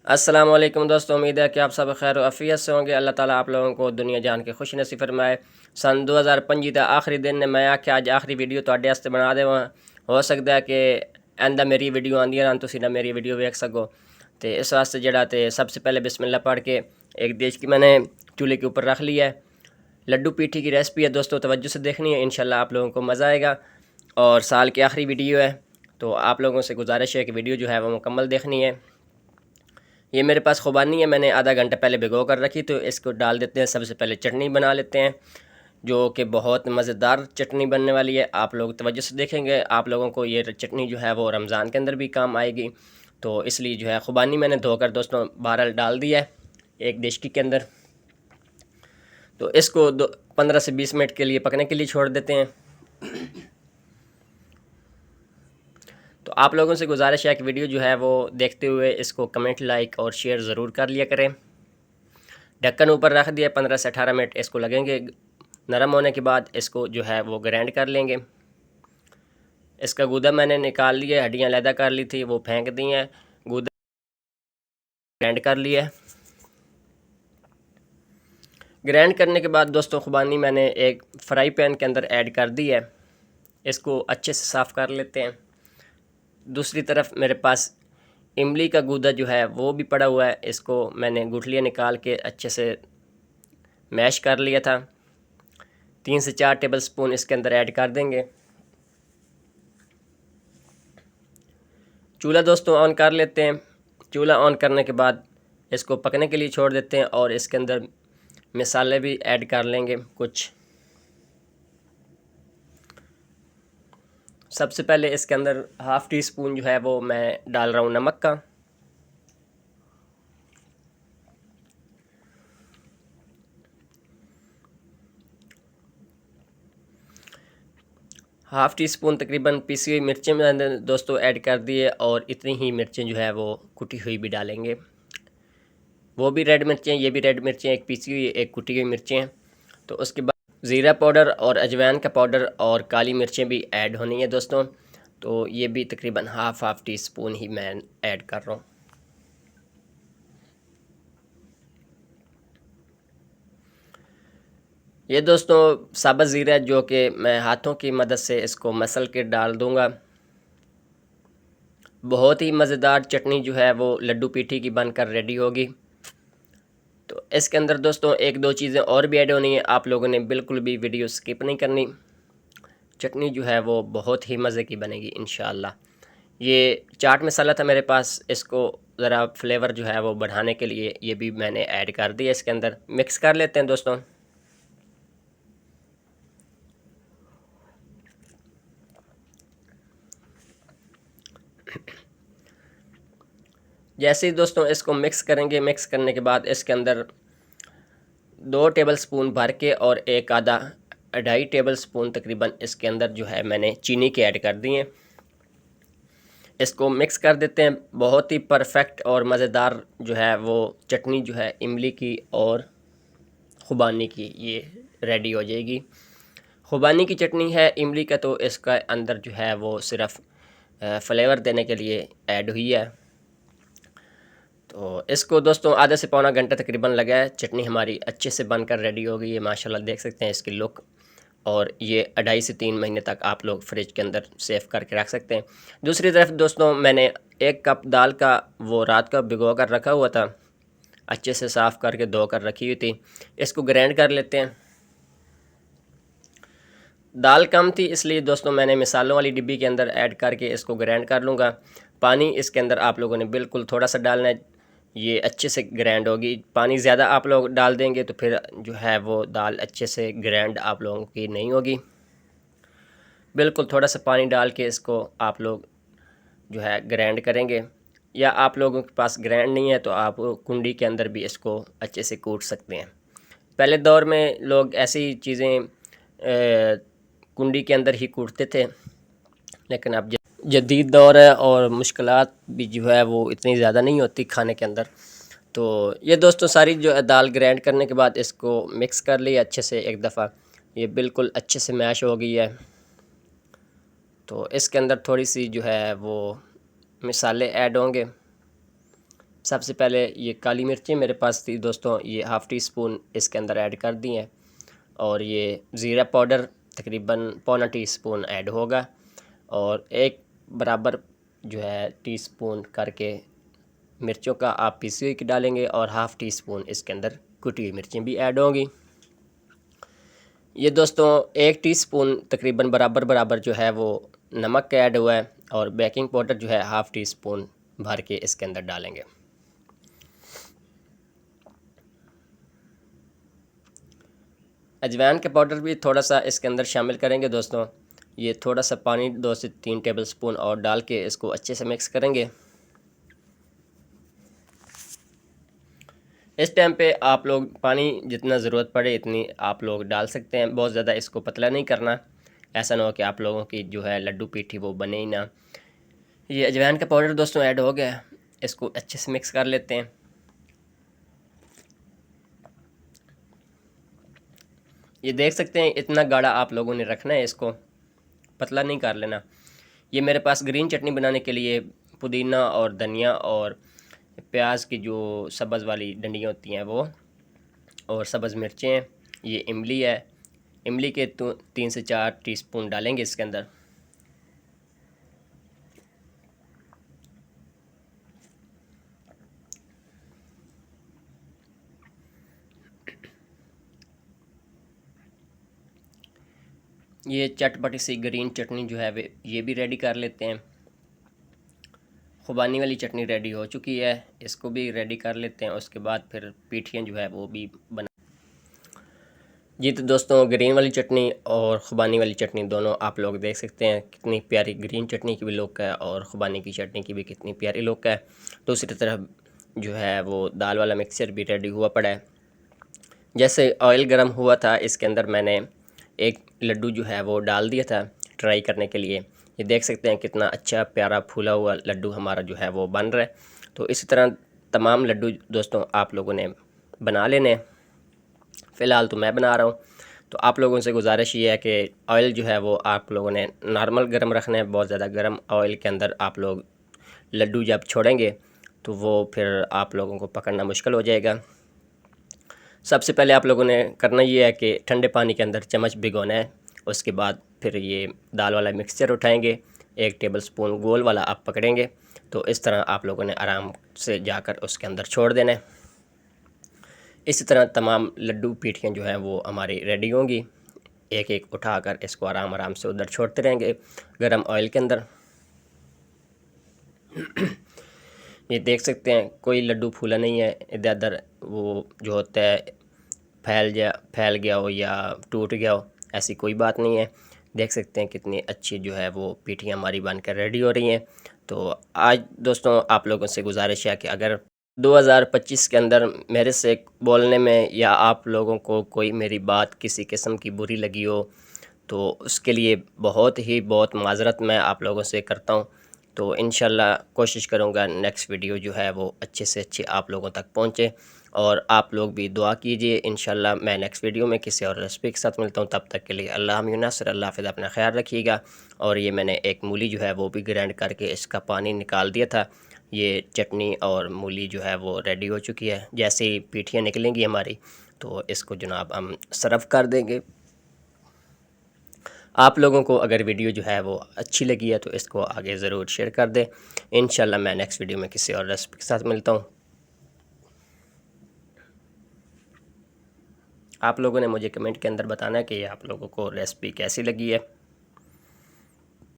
अस्सलाम वालेकुम दोस्तों, उम्मीद है कि आप सब खैर आफियत से होंगे। अल्लाह ताला आप लोगों को दुनिया जान के खुश नसीब फरमाए। सन 2025 का आखिरी दिन ने मैं आख्या अज आखिरी वीडियो तुहाडे वास्ते बना देवां। हो सकता है कि आंदा मेरी वीडियो आंदी ना तुसीं ना मेरी वीडियो वेख सको। तो इस वास्ते जड़ा तो सबसे पहले बिस्मिल्लाह पढ़ के एक देश की मैंने चूल्हे के ऊपर रख लिया है। लड्डू पीठी की रेसिपी है दोस्तों, तवज्जो से देखनी है, इंशाल्लाह आप लोगों को मज़ा आएगा। और साल की आखिरी वीडियो है तो आप लोगों से गुजारिश है कि वीडियो जो है वो मुकम्मल देखनी है। ये मेरे पास खुबानी है, मैंने आधा घंटा पहले भिगो कर रखी, तो इसको डाल देते हैं। सबसे पहले चटनी बना लेते हैं जो कि बहुत मज़ेदार चटनी बनने वाली है। आप लोग तवज्जो से देखेंगे, आप लोगों को ये चटनी जो है वो रमज़ान के अंदर भी काम आएगी। तो इसलिए जो है खुबानी मैंने धोकर दोस्तों बहरहाल डाल दिया है एक देशकी के अंदर। तो इसको 15 से 20 मिनट के लिए पकने के लिए छोड़ देते हैं। तो आप लोगों से गुजारिश है कि वीडियो जो है वो देखते हुए इसको कमेंट, लाइक और शेयर ज़रूर कर लिया करें। ढक्कन ऊपर रख दिया, 15 से 18 मिनट इसको लगेंगे। नरम होने के बाद इसको जो है वो ग्राइंड कर लेंगे। इसका गूदा मैंने निकाल लिया, हड्डियाँ अलहदा कर ली थी वो फेंक दी हैं। गूदा ग्राइंड कर लिया है। ग्राइंड करने के बाद दोस्तों खुबानी मैंने एक फ्राई पैन के अंदर ऐड कर दी है। इसको अच्छे से साफ़ कर लेते हैं। दूसरी तरफ मेरे पास इमली का गूदा जो है वो भी पड़ा हुआ है। इसको मैंने गुठलियाँ निकाल के अच्छे से मैश कर लिया था। 3 से 4 टेबल स्पून इसके अंदर ऐड कर देंगे। चूल्हा दोस्तों ऑन कर लेते हैं। चूल्हा ऑन करने के बाद इसको पकने के लिए छोड़ देते हैं और इसके अंदर मसाले भी ऐड कर लेंगे कुछ। सबसे पहले इसके अंदर हाफ़ टी स्पून जो है वो मैं डाल रहा हूँ नमक का। हाफ़ टी स्पून तकरीबन पीसी हुई मिर्चें मैंने दोस्तों ऐड कर दी है, और इतनी ही मिर्चें जो है वो कुटी हुई भी डालेंगे। वो भी रेड मिर्चें, ये भी रेड मिर्चें, एक पीसी हुई एक कुटी हुई मिर्चें हैं। तो उसके बाद ज़ीरा पाउडर और अजवाइन का पाउडर और काली मिर्चें भी ऐड होनी है दोस्तों। तो ये भी तकरीबन हाफ़ टी स्पून ही मैं ऐड कर रहा हूँ। ये दोस्तों साबुत ज़ीरा जो कि मैं हाथों की मदद से इसको मसल के डाल दूँगा। बहुत ही मज़ेदार चटनी जो है वो लड्डू पीठी की बनकर रेडी होगी। तो इसके अंदर दोस्तों एक दो चीज़ें और भी ऐड होनी है, आप लोगों ने बिल्कुल भी वीडियो स्किप नहीं करनी। चटनी जो है वो बहुत ही मज़े की बनेगी इंशाअल्लाह। ये चाट मसाला था मेरे पास, इसको ज़रा फ्लेवर जो है वो बढ़ाने के लिए ये भी मैंने ऐड कर दिया इसके अंदर। मिक्स कर लेते हैं दोस्तों। जैसे ही दोस्तों इसको मिक्स करेंगे, मिक्स करने के बाद इसके अंदर 2 टेबल स्पून भर के और एक आधा 2.5 टेबल स्पून तकरीबन इसके अंदर जो है मैंने चीनी के ऐड कर दिए। इसको मिक्स कर देते हैं। बहुत ही परफेक्ट और मज़ेदार जो है वो चटनी जो है इमली की और खुबानी की ये रेडी हो जाएगी। खुबानी की चटनी है, इमली का तो इसका अंदर जो है वो सिर्फ़ फ्लेवर देने के लिए ऐड हुई है। तो इसको दोस्तों आधा से पौना घंटा तकरीबन लगा है। चटनी हमारी अच्छे से बनकर रेडी हो गई है माशाल्लाह, देख सकते हैं इसकी लुक। और ये 2.5 से 3 महीने तक आप लोग फ्रिज के अंदर सेव करके रख सकते हैं। दूसरी तरफ दोस्तों मैंने 1 कप दाल का वो रात का भिगो कर रखा हुआ था, अच्छे से साफ़ करके धो कर रखी हुई थी। इसको ग्राइंड कर लेते हैं। दाल कम थी इसलिए दोस्तों मैंने मिसालों वाली डिब्बी के अंदर ऐड करके इसको ग्राइंड कर लूँगा। पानी इसके अंदर आप लोगों ने बिल्कुल थोड़ा सा डालना है, ये अच्छे से ग्राइंड होगी। पानी ज़्यादा आप लोग डाल देंगे तो फिर जो है वो दाल अच्छे से ग्राइंड आप लोगों की नहीं होगी। बिल्कुल थोड़ा सा पानी डाल के इसको आप लोग जो है ग्राइंड करेंगे, या आप लोगों के पास ग्राइंड नहीं है तो आप कुंडी के अंदर भी इसको अच्छे से कूट सकते हैं। पहले दौर में लोग ऐसी चीज़ें कुंडी के अंदर ही कूटते थे, लेकिन अब जदीद दौर है और मुश्किलात भी जो है वो इतनी ज़्यादा नहीं होती खाने के अंदर। तो ये दोस्तों सारी जो है दाल ग्राइंड करने के बाद इसको मिक्स कर लिया अच्छे से एक दफ़ा। ये बिल्कुल अच्छे से मैश हो गई है। तो इसके अंदर थोड़ी सी जो है वो मसाले ऐड होंगे। सबसे पहले ये काली मिर्चें मेरे पास थी दोस्तों, ये हाफ़ टी स्पून इसके अंदर ऐड कर दी हैं। और ये ज़ीरा पाउडर तकरीबन पौना टीस्पून ऐड होगा। और एक बराबर जो है टीस्पून करके मिर्चों का आप पीसी हुई डालेंगे और हाफ़ टी स्पून इसके अंदर कुटी हुई मिर्चें भी ऐड होंगी। ये दोस्तों 1 टीस्पून तकरीबन बराबर बराबर जो है वो नमक का ऐड हुआ है। और बेकिंग पाउडर जो है हाफ़ टी स्पून भर के इसके अंदर डालेंगे। अजवाइन का पाउडर भी थोड़ा सा इसके अंदर शामिल करेंगे दोस्तों। ये थोड़ा सा पानी 2 से 3 टेबलस्पून और डाल के इसको अच्छे से मिक्स करेंगे। इस टाइम पे आप लोग पानी जितना ज़रूरत पड़े इतनी आप लोग डाल सकते हैं, बहुत ज़्यादा इसको पतला नहीं करना, ऐसा ना हो कि आप लोगों की जो है लड्डू पीठी वो बने ही ना। ये अजवाइन का पाउडर दोस्तों ऐड हो गया, इसको अच्छे से मिक्स कर लेते हैं। ये देख सकते हैं इतना गाढ़ा आप लोगों ने रखना है, इसको पतला नहीं कर लेना। ये मेरे पास ग्रीन चटनी बनाने के लिए पुदीना और धनिया और प्याज की जो सब्ज़ वाली डंडियाँ होती हैं वो, और सब्ज़ मिर्चें हैं, ये इमली है, इमली के 3 से 4 टीस्पून डालेंगे इसके अंदर। ये चटपटी सी ग्रीन चटनी जो है वे ये भी रेडी कर लेते हैं। खुबानी वाली चटनी रेडी हो चुकी है, इसको भी रेडी कर लेते हैं। उसके बाद फिर पीठियाँ जो है वो भी बना जी। तो दोस्तों ग्रीन वाली चटनी और खुबानी वाली चटनी दोनों आप लोग देख सकते हैं कितनी प्यारी ग्रीन चटनी की भी लुक है और खुबानी की चटनी की भी कितनी प्यारी लुक है। दूसरी तरफ जो है वो दाल वाला मिक्सचर भी रेडी हुआ पड़ा है। जैसे ऑयल गर्म हुआ था इसके अंदर मैंने एक लड्डू जो है वो डाल दिया था ट्राई करने के लिए। ये देख सकते हैं कितना अच्छा प्यारा फूला हुआ लड्डू हमारा जो है वो बन रहा है। तो इसी तरह तमाम लड्डू दोस्तों आप लोगों ने बना लेने। फ़िलहाल तो मैं बना रहा हूँ। तो आप लोगों से गुजारिश ये है कि ऑयल जो है वो आप लोगों ने नॉर्मल गर्म रखना है। बहुत ज़्यादा गर्म ऑयल के अंदर आप लोग लड्डू जब छोड़ेंगे तो वो फिर आप लोगों को पकड़ना मुश्किल हो जाएगा। सबसे पहले आप लोगों ने करना ये है कि ठंडे पानी के अंदर चम्मच भिगोना है। उसके बाद फिर ये दाल वाला मिक्सचर उठाएंगे, 1 टेबलस्पून गोल वाला आप पकड़ेंगे। तो इस तरह आप लोगों ने आराम से जाकर उसके अंदर छोड़ देना है। इसी तरह तमाम लड्डू पीठियाँ जो हैं वो हमारी रेडी होंगी। एक एक उठाकर इसको आराम आराम से उधर छोड़ते रहेंगे गरम ऑयल के अंदर। ये देख सकते हैं कोई लड्डू फूला नहीं है, इधर उधर वो जो होता है फैल गया हो या टूट गया हो, ऐसी कोई बात नहीं है। देख सकते हैं कितनी अच्छी जो है वो पीठियाँ हमारी बनकर रेडी हो रही हैं। तो आज दोस्तों आप लोगों से गुजारिश है कि अगर 2025 के अंदर मेरे से बोलने में या आप लोगों को कोई मेरी बात किसी किस्म की बुरी लगी हो तो उसके लिए बहुत माज़रत मैं आप लोगों से करता हूँ। तो इंशाल्लाह कोशिश करूँगा नेक्स्ट वीडियो जो है वो अच्छे से अच्छी आप लोगों तक पहुँचे। और आप लोग भी दुआ कीजिए। इंशाल्लाह मैं नेक्स्ट वीडियो में किसी और रेसिपी के साथ मिलता हूँ। तब तक के लिए अल्लाह नासिर, अल्लाह हाफ़िज़, अपना ख्याल रखिएगा। और ये मैंने एक मूली जो है वो भी ग्राइंड करके इसका पानी निकाल दिया था। ये चटनी और मूली जो है वो रेडी हो चुकी है। जैसे ही पीठियाँ निकलेंगी हमारी तो इसको जनाब हम सर्व कर देंगे। आप लोगों को अगर वीडियो जो है वो अच्छी लगी है तो इसको आगे ज़रूर शेयर कर दें। इंशाल्लाह मैं नेक्स्ट वीडियो में किसी और रेसिपी के साथ मिलता हूँ। आप लोगों ने मुझे कमेंट के अंदर बताना है कि आप लोगों को रेसिपी कैसी लगी है।